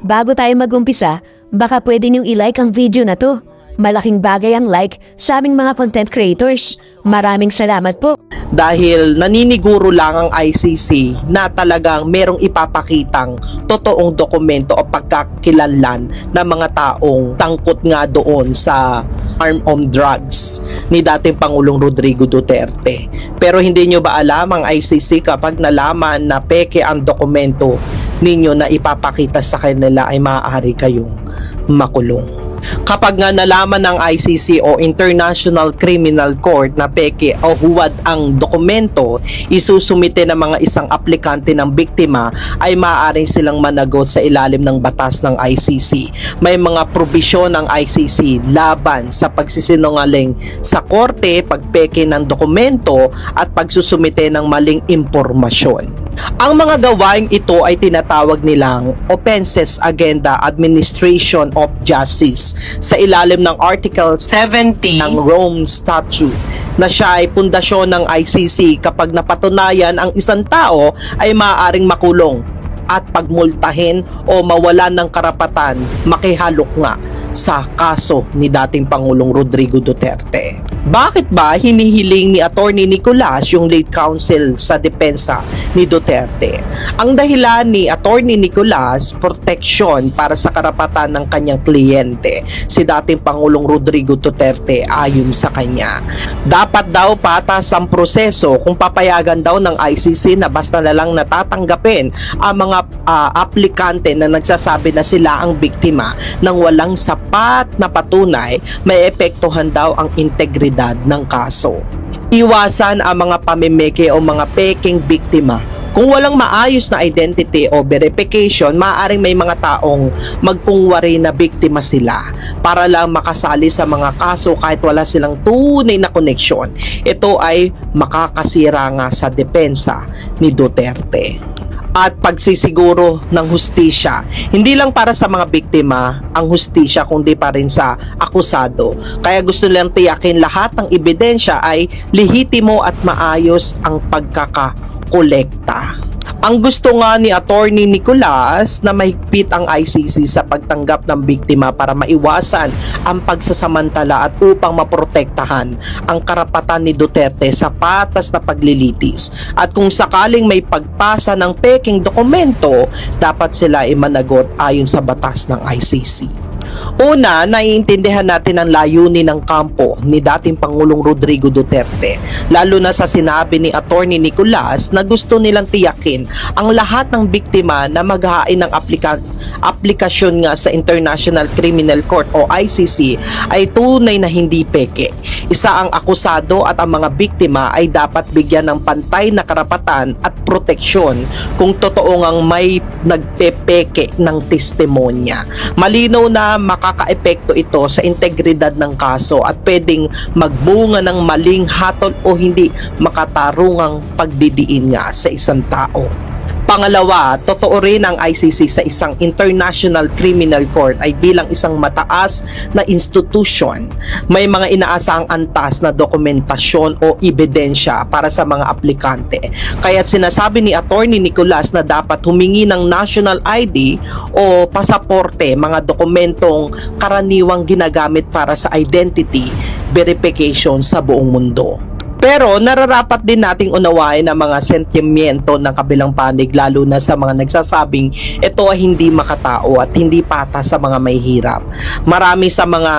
Bago tayo mag-umpisa, baka pwede niyong i-like ang video na to. Malaking bagay ang like sa aming mga content creators. Maraming salamat po. Dahil naniniguro lang ang ICC na talagang merong ipapakitang totoong dokumento o pagkakilanlan ng mga taong tangkot nga doon sa arm on drugs ni dating Pangulong Rodrigo Duterte. Pero hindi nyo ba alam ang ICC kapag nalaman na peke ang dokumento ninyo na ipapakita sa kanila ay maaari kayong makulong? Kapag nga nalaman ng ICC o International Criminal Court na peke o huwad ang dokumento, isusumite ng mga isang aplikante ng biktima, ay maaaring silang managot sa ilalim ng batas ng ICC. May mga probisyon ng ICC laban sa pagsisinungaling sa korte, pagpeke ng dokumento at pagsusumite ng maling impormasyon. Ang mga gawaing ito ay tinatawag nilang Offenses Against the Administration of Justice sa ilalim ng Article 70 ng Rome Statute, na siya ay pundasyon ng ICC. Kapag napatunayan ang isang tao ay maaaring makulong at pagmultahin o mawalan ng karapatan makihalok nga sa kaso ni dating Pangulong Rodrigo Duterte. Bakit ba hinihiling ni Attorney Nicolas yung lead counsel sa depensa ni Duterte? Ang dahilan ni Attorney Nicolas, proteksyon para sa karapatan ng kanyang kliyente, si dating Pangulong Rodrigo Duterte. Ayon sa kanya, dapat daw patas ang proseso kung papayagan daw ng ICC na basta na lang natatanggapin ang mga aplikante na nagsasabi na sila ang biktima nang walang sapat na patunay, may epektuhan daw ang integridad ng kaso. Iwasan ang mga pamimeke o mga peking biktima. Kung walang maayos na identity o verification, maaaring may mga taong magkungwari na biktima sila para lang makasali sa mga kaso kahit wala silang tunay na koneksyon. Ito ay makakasira nga sa depensa ni Duterte. At pagsisiguro ng hustisya, hindi lang para sa mga biktima ang hustisya kundi pa rin sa akusado. Kaya gusto nilang tiyakin lahat ng ebidensya ay lehitimo at maayos ang pagkakakolekta. Ang gusto nga ni Attorney Nicolas na mahigpit ang ICC sa pagtanggap ng biktima para maiwasan ang pagsasamantala at upang maprotektahan ang karapatan ni Duterte sa patas na paglilitis. At kung sakaling may pagpasa ng peking dokumento, dapat sila ay managot ayon sa batas ng ICC. Una, naiintindihan natin ang layunin ng kampo ni dating Pangulong Rodrigo Duterte, lalo na sa sinabi ni Attorney Nicolas na gusto nilang tiyakin ang lahat ng biktima na maghain ng aplikasyon nga sa International Criminal Court o ICC ay tunay na hindi peke. Isa ang akusado at ang mga biktima ay dapat bigyan ng pantay na karapatan at proteksyon kung totoo ngang may nagpepeke ng testimonya. Malinaw na makakaepekto ito sa integridad ng kaso at pwedeng magbunga ng maling hatol o hindi makatarungang pagdidiin nga sa isang tao. Pangalawa, totoo rin ang ICC sa isang International Criminal Court ay bilang isang mataas na institusyon. May mga inaasahang antas na dokumentasyon o ebidensya para sa mga aplikante. Kaya't sinasabi ni Attorney Nicolas na dapat humingi ng national ID o pasaporte, mga dokumentong karaniwang ginagamit para sa identity verification sa buong mundo. Pero nararapat din nating unawain ang mga sentimiento ng kabilang panig, lalo na sa mga nagsasabing ito ay hindi makatao at hindi patas sa mga may hirap. Marami sa mga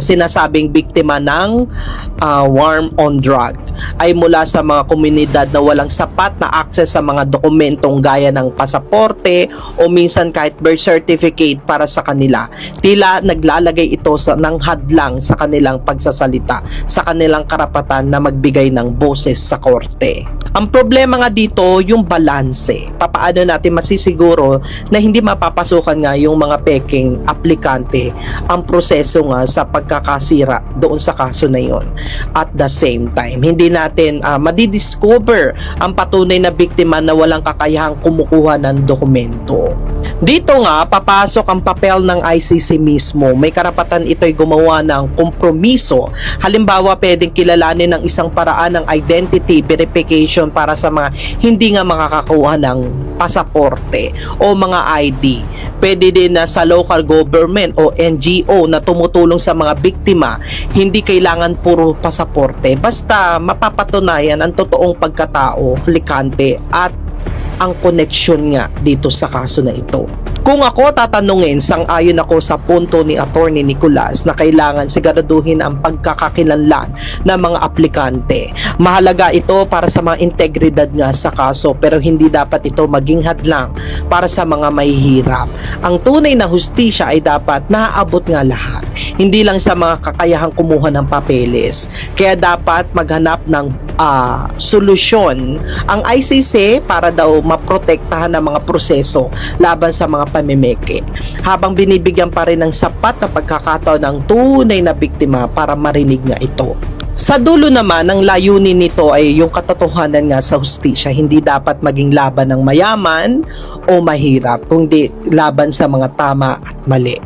sinasabing biktima ng war on drug ay mula sa mga komunidad na walang sapat na access sa mga dokumentong gaya ng pasaporte o minsan kahit birth certificate para sa kanila. Tila naglalagay ito ng hadlang sa kanilang pagsasalita, sa kanilang karapatan na magbigay ng boses sa korte. Ang problema nga dito, yung balanse. Papaano natin masisiguro na hindi mapapasukan nga yung mga peking aplikante ang proseso nga sa pagkakasira doon sa kaso na yon. At the same time, hindi natin madidiscover ang patunay na biktima na walang kakayahang kumukuha ng dokumento. Dito nga, papasok ang papel ng ICC mismo. May karapatan ito'y gumawa ng kompromiso. Halimbawa, pwedeng kilalanin ng isang paraan paglalaan ng identity verification para sa mga hindi nga makakakuha ng pasaporte o mga ID. Pwede din na sa local government o NGO na tumutulong sa mga biktima, hindi kailangan puro pasaporte. Basta mapapatunayan ang totoong pagkatao, aplikante at ang koneksyon nga dito sa kaso na ito. Kung ako tatanungin, sang-ayon ako sa punto ni Attorney Nicolas na kailangan siguraduhin ang pagkakakilanlan ng mga aplikante. Mahalaga ito para sa mga integridad nga sa kaso, pero hindi dapat ito maging hadlang para sa mga mahihirap. Ang tunay na hustisya ay dapat naaabot nga lahat, hindi lang sa mga kakayahang kumuha ng papeles. Kaya dapat maghanap ng solusyon ang ICC para daw maprotektahan ang mga proseso laban sa mga pamimeke, habang binibigyan pa rin ng sapat na pagkakataon ng tunay na biktima para marinig nga ito. Sa dulo naman, ang layunin nito ay yung katotohanan nga sa hustisya, hindi dapat maging laban ng mayaman o mahirap, kundi laban sa mga tama at mali.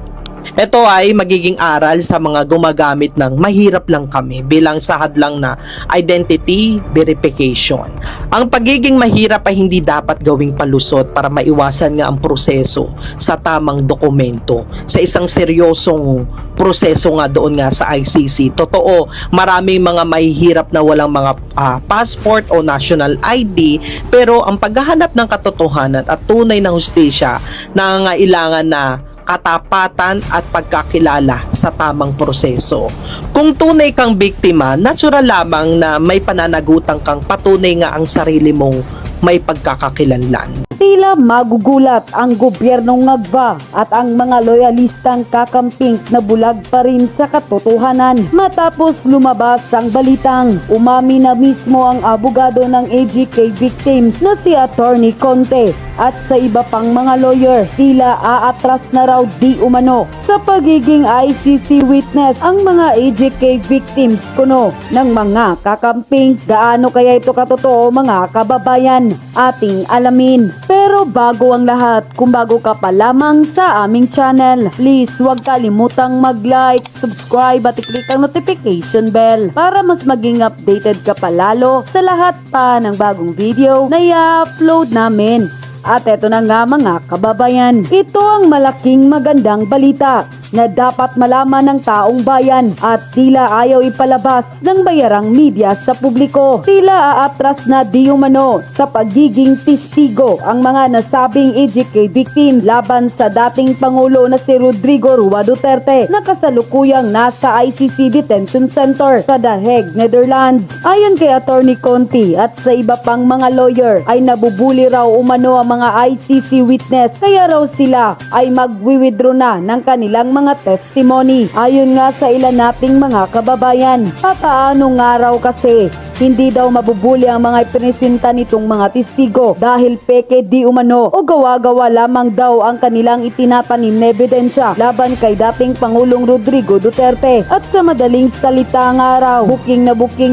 Ito ay magiging aral sa mga gumagamit ng mahirap lang kami bilang sa hadlang na identity verification. Ang pagiging mahirap ay hindi dapat gawing palusot para maiwasan nga ang proseso sa tamang dokumento. Sa isang seryosong proseso nga doon nga sa ICC, totoo, maraming mga mahihirap na walang mga passport o national ID, pero ang paghahanap ng katotohanan at tunay na hustisya nangangailangan na katapatan at pagkakilala sa tamang proseso. Kung tunay kang biktima, natural lamang na may pananagutan kang patunay nga ang sarili mong may pagkakakilanlan. Tila magugulat ang gobyernong ngagba at ang mga loyalistang kakamping na bulag pa rin sa katotohanan. Matapos lumabas ang balitang, umami na mismo ang abogado ng AGK victims na si Attorney Conte at sa iba pang mga lawyer, tila aatras na raw di umano sa pagiging ICC witness ang mga AGK victims kuno ng mga kakamping. Gaano kaya ito katotoo mga kababayan? Ating alamin. Pero bago ang lahat, kung bago ka pa lamang sa aming channel, please huwag kalimutang mag-like, subscribe at i-click ang notification bell para mas maging updated ka pa lalo sa lahat pa ng bagong video na i-upload namin. At eto na nga mga kababayan, ito ang malaking magandang balita na dapat malaman ng taong bayan at tila ayaw ipalabas ng bayarang media sa publiko. Tila aatras na di umano sa pagiging testigo ang mga nasabing AGK victims laban sa dating Pangulo na si Rodrigo Roa Duterte na kasalukuyang nasa ICC Detention Center sa The Hague, Netherlands. Ayon kay Attorney Conte at sa iba pang mga lawyer ay nabubuli raw umano ang mga ICC witness, kaya raw sila ay magwi-withdraw na ng kanilang mga testimony. Ayon nga sa ilan nating mga kababayan, papaano nga raw kasi hindi daw mabubuli ang mga ipinisenta nitong mga testigo dahil peke di umano o gawa-gawa lamang daw ang kanilang itinatanim na ebidensya laban kay dating Pangulong Rodrigo Duterte. At sa madaling salita nga raw, buking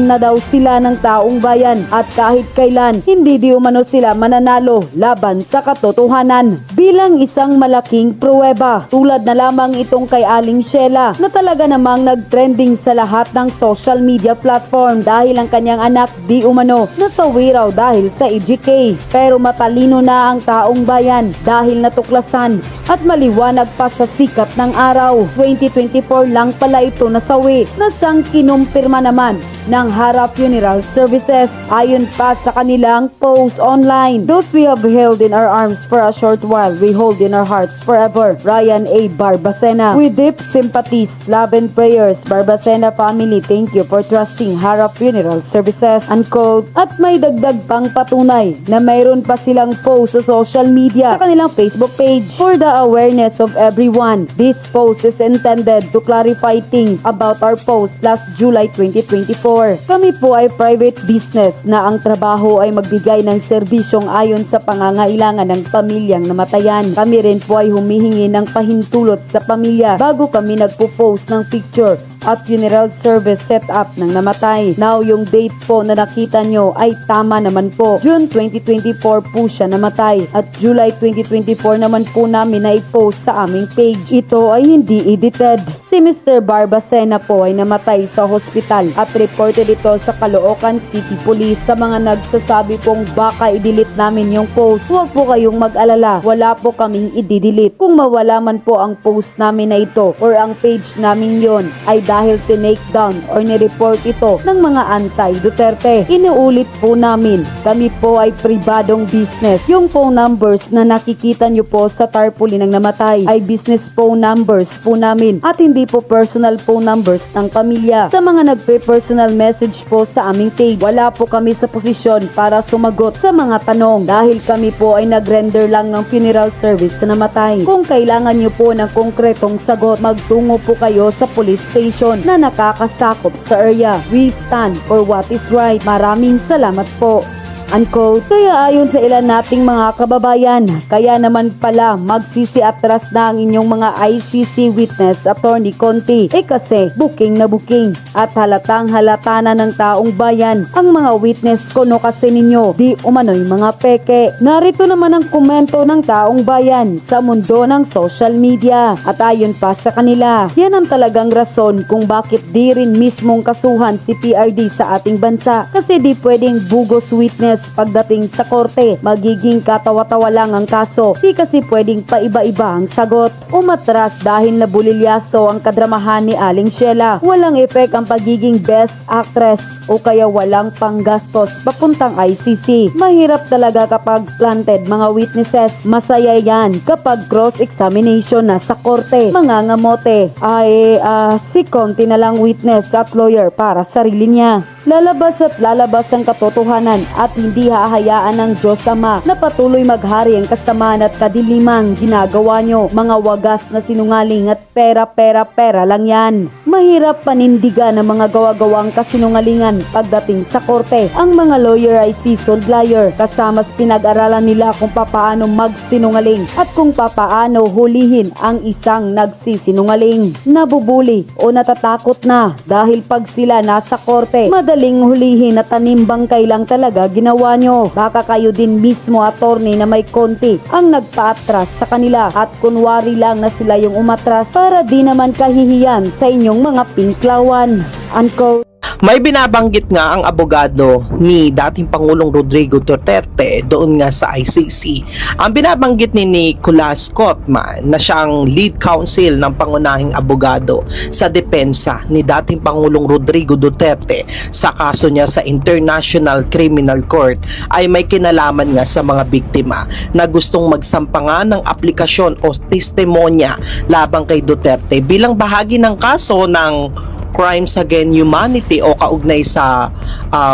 na daw sila ng taong bayan at kahit kailan hindi di umano sila mananalo laban sa katotohanan. Bilang isang malaking pruweba, tulad na lamang itong kay Aling Sheila na talaga namang nagtrending sa lahat ng social media platform dahil ang kanyang anak di umano nasawi raw dahil sa AGK. Pero matalino na ang taong bayan dahil natuklasan at maliwanag pa sa sikat ng araw. 2024 lang pala ito nasawi na siyang kinumpirma naman ng Hara Funeral Services. Ayon pa sa kanilang post online, those we have held in our arms for a short while, we hold in our hearts forever. Ryan A. Barbacena. With deep sympathies, love and prayers, Barbacena family, thank you for trusting Hara Funeral Services. Unquote. At may dagdag pang patunay na mayroon pa silang post sa social media sa kanilang Facebook page. For the awareness of everyone, this post is intended to clarify things about our post last July 2024. Kami po ay private business na ang trabaho ay magbigay ng serbisyong ayon sa pangangailangan ng pamilyang namatayan. Kami rin po ay humihingi ng pahintulot sa pamilya bago kami nagpo-post ng picture at funeral service setup ng namatay. Now, yung date po na nakita nyo ay tama naman po. June 2024 po siya namatay at July 2024 naman po namin na i-post sa aming page. Ito ay hindi edited. Si Mr. Barbacena po ay namatay sa hospital at reported ito sa Caloocan City Police. Sa mga nagsasabi pong baka i-delete namin yung post, huwag po kayong mag-alala, wala po kaming i-delete. Kung mawala man po ang post namin na ito or ang page namin yon, ay dahil tinake down or nireport ito ng mga anti-Duterte. Inuulit po namin, kami po ay pribadong business. Yung phone numbers na nakikita nyo po sa tarpaulin ng namatay ay business phone numbers po namin at hindi po personal phone numbers ng pamilya. Sa mga nagpe-personal message po sa aming page, wala po kami sa posisyon para sumagot sa mga tanong dahil kami po ay nag-render lang ng funeral service sa namatay. Kung kailangan nyo po ng konkretong sagot, magtungo po kayo sa police station na nakakasakop sa area. We stand for what is right. Maraming salamat po. Unquote. Kaya ayon sa ilan nating mga kababayan, kaya naman pala magsisiatras na ang inyong mga ICC witness, Attorney Conti. Kasi booking na booking at halatang halata na ng taong bayan ang mga witness kuno kasi ninyo di umano'y mga peke. Narito naman ang komento ng taong bayan sa mundo ng social media at ayon pa sa kanila, yan ang talagang rason kung bakit di rin mismong kasuhan si PRD sa ating bansa kasi di pwedeng bugos witness pagdating sa korte, magiging katawa-tawa lang ang kaso. Di kasi pwedeng paiba-iba ang sagot. Umatras dahil nabulilyaso ang kadramahan ni Aling Sheila. Walang epek ang pagiging best actress o kaya walang panggastos papuntang ICC. Mahirap talaga kapag planted mga witnesses. Masaya yan kapag cross-examination na sa korte. Mga ngamote ay si Conti na lang witness at lawyer para sarili niya. Lalabas at lalabas ang katotohanan at hindi hahayaan ng Diyos Ama na patuloy maghari ang kasamaan at kadilimang ginagawa nyo. Mga wagas na sinungaling at pera lang yan. Mahirap panindigan ng mga gawa-gawang kasinungalingan pagdating sa korte. Ang mga lawyer ay seasoned liar, kasamas pinag-aralan nila kung papaano magsinungaling at kung papaano hulihin ang isang nagsisinungaling. Nabubuli o natatakot na dahil pag sila nasa korte, madaling hulihin at tanimbangkay lang talaga ginawa nyo. Baka kayo din mismo, attorney, na may konti ang nagpaatras sa kanila at kunwari lang na sila yung umatras para di naman kahihiyan sa inyong mga pinklawan. Unquote. May binabanggit nga ang abogado ni dating Pangulong Rodrigo Duterte doon nga sa ICC. Ang binabanggit ni Nicolas Cotman na siyang lead counsel ng pangunahing abogado sa depensa ni dating Pangulong Rodrigo Duterte sa kaso niya sa International Criminal Court ay may kinalaman nga sa mga biktima na gustong magsampa nga ng aplikasyon o testimonya labang kay Duterte bilang bahagi ng kaso ng Crimes Against Humanity o kaugnay sa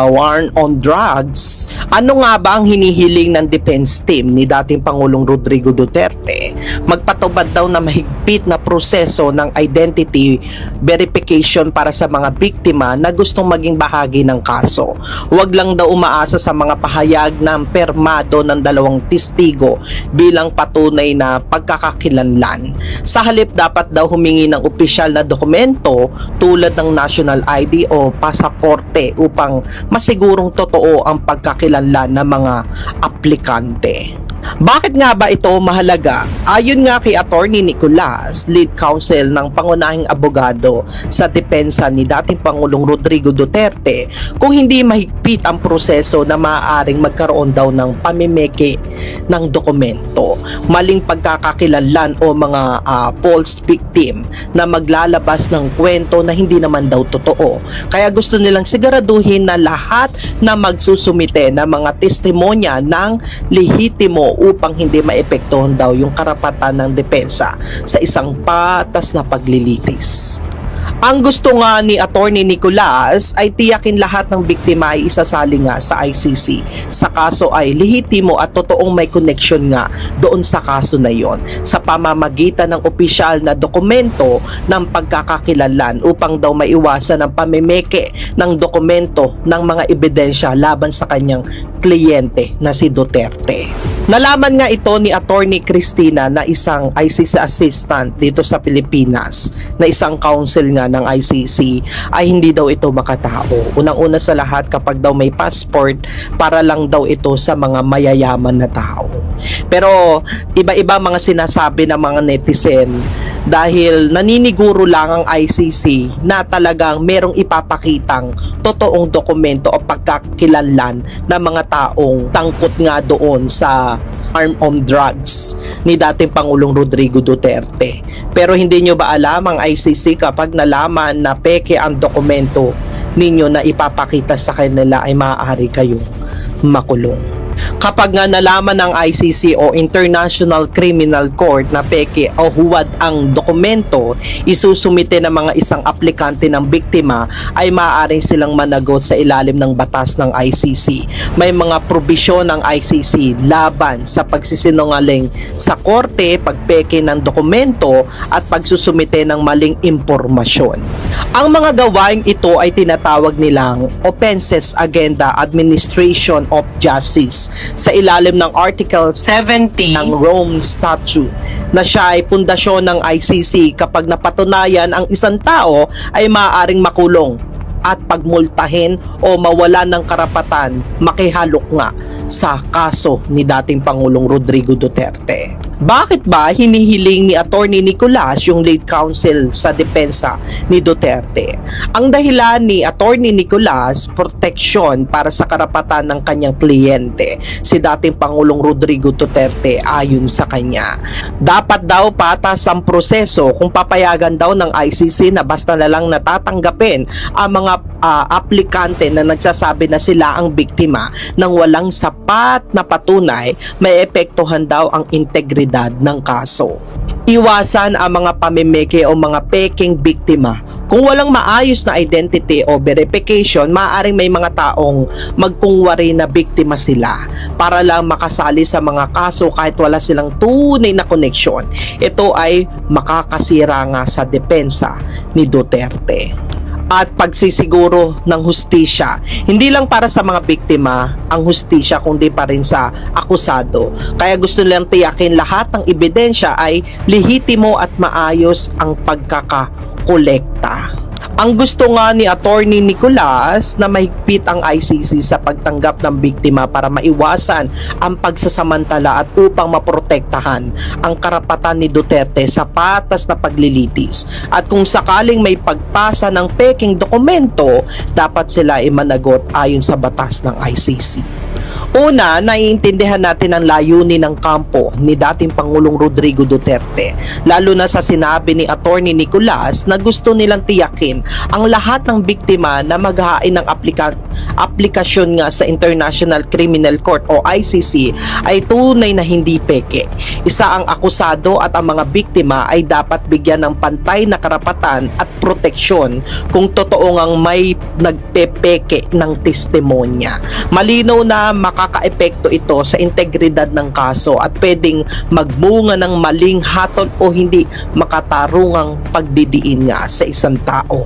war on drugs. Ano nga ba ang hinihiling ng defense team ni dating Pangulong Rodrigo Duterte? Magpatubad daw na mahigpit na proseso ng identity verification para sa mga biktima na gustong maging bahagi ng kaso. Huwag lang daw umaasa sa mga pahayag ng permado ng dalawang testigo bilang patunay na pagkakakilanlan. Sa halip dapat daw humingi ng opisyal na dokumento tulad ng national ID o pasaporte upang masigurong totoo ang pagkakilanlan ng mga aplikante. Bakit nga ba ito mahalaga? Ayon nga kay Attorney Nicolas, lead counsel ng pangunahing abogado sa depensa ni dating Pangulong Rodrigo Duterte, kung hindi mahigpit ang proseso na maaaring magkaroon daw ng pamimeke ng dokumento, maling pagkakakilanlan o mga false victim na maglalabas ng kwento na hindi naman daw totoo. Kaya gusto nilang siguraduhin na lahat na magsusumite ng mga testimonya ng lehitimo upang hindi maepektuhan daw yung karapatan ng depensa sa isang patas na paglilitis. Ang gusto nga ni Attorney Nicolas ay tiyakin lahat ng biktima ay isasali nga sa ICC. Sa kaso ay lehitimo at totoong may connection nga doon sa kaso na yon sa pamamagitan ng opisyal na dokumento ng pagkakakilanlan upang daw maiwasan ang pamimeke ng dokumento ng mga ebidensya laban sa kanyang kliyente na si Duterte. Nalaman nga ito ni Attorney Cristina na isang ICC assistant dito sa Pilipinas, na isang counsel nga ng ICC, ay hindi daw ito makatao. Unang-una sa lahat, kapag daw may passport, para lang daw ito sa mga mayayaman na tao. Pero iba-iba mga sinasabi ng mga netizen dahil naniniguro lang ang ICC na talagang merong ipapakitang totoong dokumento o pagkakilanlan ng mga taong tangkot nga doon sa arm on drugs ni dating Pangulong Rodrigo Duterte. Pero hindi nyo ba alam ang ICC kapag nalaman na peke ang dokumento ninyo na ipapakita sa kanila ay maaari kayong makulong. Kapag nga nalaman ng ICC o International Criminal Court na peke o huwad ang dokumento isusumite ng mga isang aplikante ng biktima, ay maaaring silang managot sa ilalim ng batas ng ICC. May mga probisyon ng ICC laban sa pagsisinungaling sa korte, pagpeke ng dokumento at pagsusumite ng maling impormasyon. Ang mga gawaing ito ay tinatawag nilang offenses against the administration of justice sa ilalim ng Article 70 ng Rome Statute, na siya ay pundasyon ng ICC. Kapag napatunayan ang isang tao ay maaaring makulong at pagmultahin o mawalan ng karapatan makihalok nga sa kaso ni dating Pangulong Rodrigo Duterte. Bakit ba hinihiling ni Attorney Nicolas yung lead counsel sa depensa ni Duterte? Ang dahilan ni Attorney Nicolas, proteksyon para sa karapatan ng kanyang kliyente, si dating Pangulong Rodrigo Duterte. Ayon sa kanya, dapat daw patas ang proseso kung papayagan daw ng ICC na basta na lang natatanggapin ang mga aplikante na nagsasabi na sila ang biktima nang walang sapat na patunay, may epektuhan daw ang integridad ng kaso. Iwasan ang mga pamimeke o mga peking biktima. Kung walang maayos na identity o verification, maaaring may mga taong magkungwari na biktima sila para lang makasali sa mga kaso kahit wala silang tunay na koneksyon. Ito ay makakasira nga sa depensa ni Duterte. At pagsisiguro ng hustisya, hindi lang para sa mga biktima ang hustisya kundi pa rin sa akusado. Kaya gusto nilang tiyakin lahat ng ebidensya ay lehitimo at maayos ang pagkakakolekta. Ang gusto nga ni Attorney Nicolas na mahigpit ang ICC sa pagtanggap ng biktima para maiwasan ang pagsasamantala at upang maprotektahan ang karapatan ni Duterte sa patas na paglilitis. At kung sakaling may pagpasa ng peking dokumento, dapat sila ay managot ayon sa batas ng ICC. Una, naiintindihan natin ang layunin ng kampo ni dating Pangulong Rodrigo Duterte, lalo na sa sinabi ni Attorney Nicolas na gusto nilang tiyakin ang lahat ng biktima na maghain ng aplikasyon nga sa International Criminal Court o ICC ay tunay na hindi peke. Isa ang akusado at ang mga biktima ay dapat bigyan ng pantay na karapatan at proteksyon kung totoo ngang may nagpepeke ng testimonya. Malinaw na makakaepekto ito sa integridad ng kaso at pwedeng magmunga ng maling hatol o hindi makatarungang pagdidiin nga sa isang tao.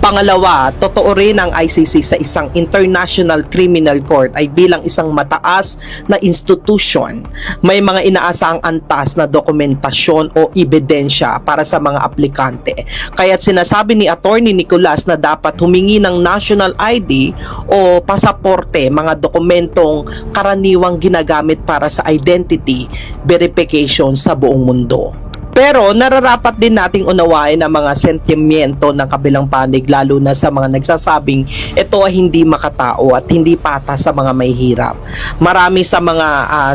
Pangalawa, totoo rin ang ICC sa isang International Criminal Court ay bilang isang mataas na institusyon. May mga inaasahang antas na dokumentasyon o ebidensya para sa mga aplikante. Kaya't sinasabi ni Attorney Nicolas na dapat humingi ng national ID o pasaporte, mga dokumentong karaniwang ginagamit para sa identity verification sa buong mundo. Pero nararapat din nating unawain ang mga sentimiento ng kabilang panig, lalo na sa mga nagsasabing ito ay hindi makatao at hindi patas sa mga may hirap. Marami sa mga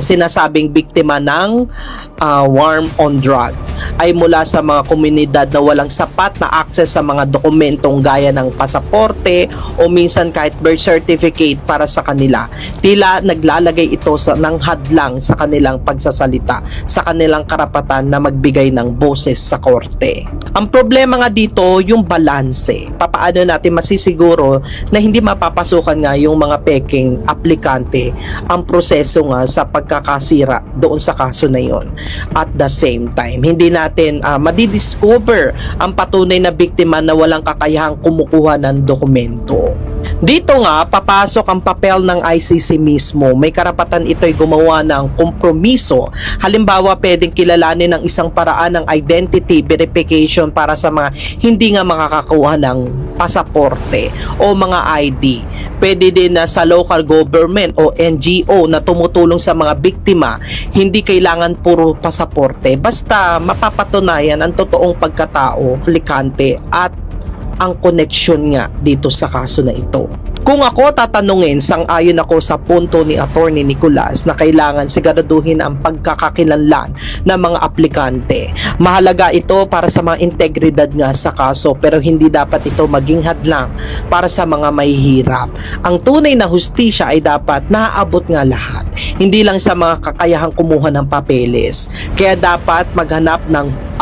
sinasabing biktima ng war on drug ay mula sa mga komunidad na walang sapat na access sa mga dokumentong gaya ng pasaporte o minsan kahit birth certificate para sa kanila. Tila naglalagay ito ng hadlang sa kanilang pagsasalita, sa kanilang karapatan na magbigay ng boses sa korte. Ang problema nga dito, yung balanse. Papaano natin masisiguro na hindi mapapasukan nga yung mga peking aplikante ang proseso nga sa pagkakasira doon sa kaso na yon. At the same time, hindi natin madidiscover ang patunay na biktima na walang kakayahang kumukuha ng dokumento. Dito nga, papasok ang papel ng ICC mismo. May karapatan ito'y gumawa ng kompromiso. Halimbawa, pwedeng kilalanin ng isang paraan paglalaan ng identity verification para sa mga hindi nga makakakuha ng pasaporte o mga ID. Pwede din na sa local government o NGO na tumutulong sa mga biktima, hindi kailangan puro pasaporte. Basta mapapatunayan ang totoong pagkatao, aplikante at ang koneksyon nga dito sa kaso na ito. Kung ako tatanungin, sang-ayon ako sa punto ni Attorney Nicolas na kailangan siguraduhin ang pagkakakilanlan ng mga aplikante. Mahalaga ito para sa mga integridad nga sa kaso, pero hindi dapat ito maging hadlang para sa mga mahihirap. Ang tunay na hustisya ay dapat naaabot nga lahat, hindi lang sa mga kakayahang kumuha ng papeles. Kaya dapat maghanap ng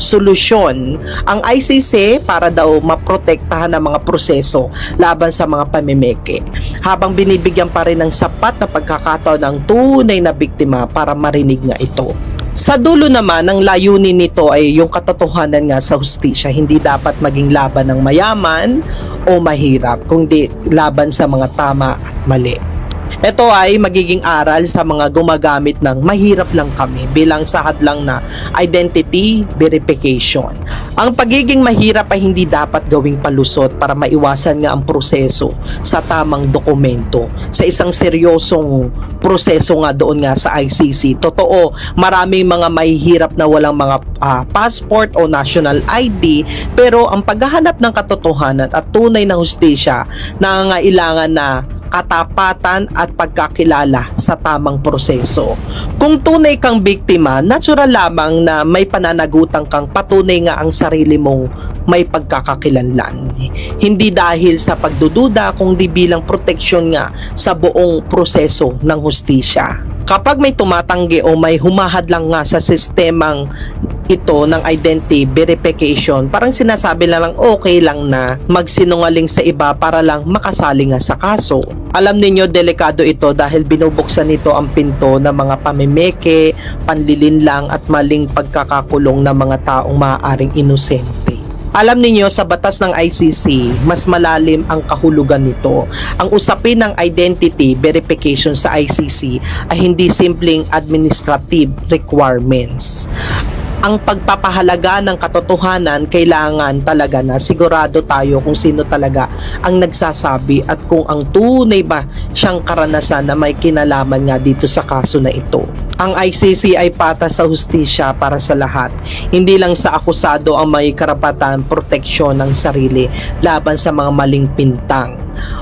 solusyon ang ICC para daw maprotektahan ang mga proseso laban sa mga pamimeke, habang binibigyan pa rin ng sapat na pagkakataon ng tunay na biktima para marinig nga ito. Sa dulo naman, ang layunin nito ay yung katotohanan nga sa hustisya. Hindi dapat maging laban ng mayaman o mahirap, kundi laban sa mga tama at mali. Ito ay magiging aral sa mga gumagamit ng mahirap lang kami bilang sahad lang na identity verification. Ang pagiging mahirap ay hindi dapat gawing palusot para maiwasan nga ang proseso sa tamang dokumento. Sa isang seryosong proseso nga doon nga sa ICC, totoo, maraming mga mahihirap na walang mga passport o national ID, pero ang paghahanap ng katotohanan at tunay na hustisya nangangailangan na katapatan at pagkakilala sa tamang proseso. Kung tunay kang biktima, natural lamang na may pananagutan kang patunay nga ang sarili mong may pagkakakilanlan. Hindi dahil sa pagdududa, kundi bilang proteksyon nga sa buong proseso ng hustisya. Kapag may tumatanggi o may humahadlang nga sa sistemang ito ng identity verification, parang sinasabi na lang okay lang na magsinungaling sa iba para lang makasali nga sa kaso. Alam ninyo, delikado ito dahil binubuksan nito ang pinto ng mga pamimeke, panlilinlang at maling pagkakakulong ng mga taong maaaring inosente. Alam ninyo, sa batas ng ICC, mas malalim ang kahulugan nito. Ang usapin ng identity verification sa ICC ay hindi simpleng administrative requirements. Ang pagpapahalaga ng katotohanan, kailangan talaga na sigurado tayo kung sino talaga ang nagsasabi at kung ang tunay ba siyang karanasan na may kinalaman nga dito sa kaso na ito. Ang ICC ay patas sa hustisya para sa lahat. Hindi lang sa akusado ang may karapatan proteksyon ng sarili laban sa mga maling pintang,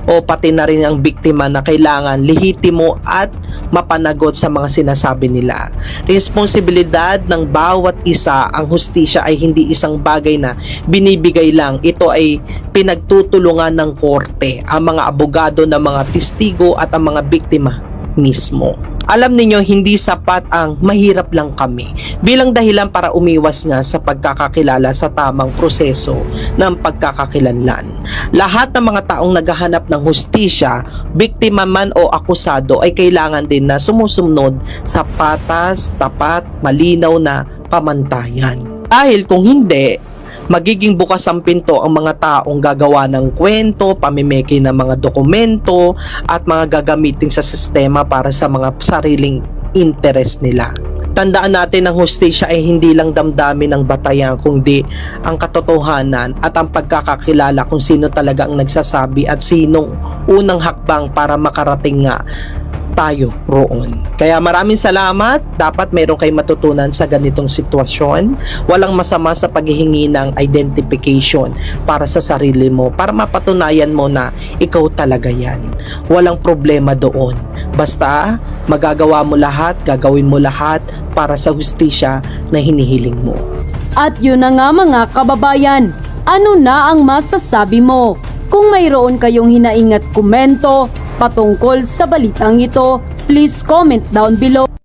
o pati na rin ang biktima na kailangan lehitimo at mapanagot sa mga sinasabi nila. Responsibilidad ng bawat isa. Ang hustisya ay hindi isang bagay na binibigay lang. Ito ay pinagtutulungan ng korte, ang mga abogado ng mga testigo at ang mga biktima mismo. Alam ninyo, hindi sapat ang mahirap lang kami bilang dahilan para umiwas nga sa pagkakakilala sa tamang proseso ng pagkakakilanlan. Lahat ng mga taong naghahanap ng hustisya, biktima man o akusado, ay kailangan din na sumusunod sa patas, tapat, malinaw na pamantayan. Dahil kung hindi, magiging bukas ang pinto ang mga taong gagawa ng kwento, pamimeke ng mga dokumento at mga gagamitin sa sistema para sa mga sariling interest nila. Tandaan natin, ang hustisya ay hindi lang damdamin ng batayan, kundi ang katotohanan at ang pagkakakilala kung sino talaga ang nagsasabi at sinong unang hakbang para makarating nga tayo roon. Kaya maraming salamat. Dapat mayroon kayong matutunan sa ganitong sitwasyon. Walang masama sa paghihingi ng identification para sa sarili mo, para mapatunayan mo na ikaw talaga yan. Walang problema doon. Basta magagawa mo lahat, gagawin mo lahat para sa hustisya na hinihiling mo. At yun na nga mga kababayan, ano na ang masasabi mo? Kung mayroon kayong hinaingat komento patungkol sa balitang ito, please comment down below.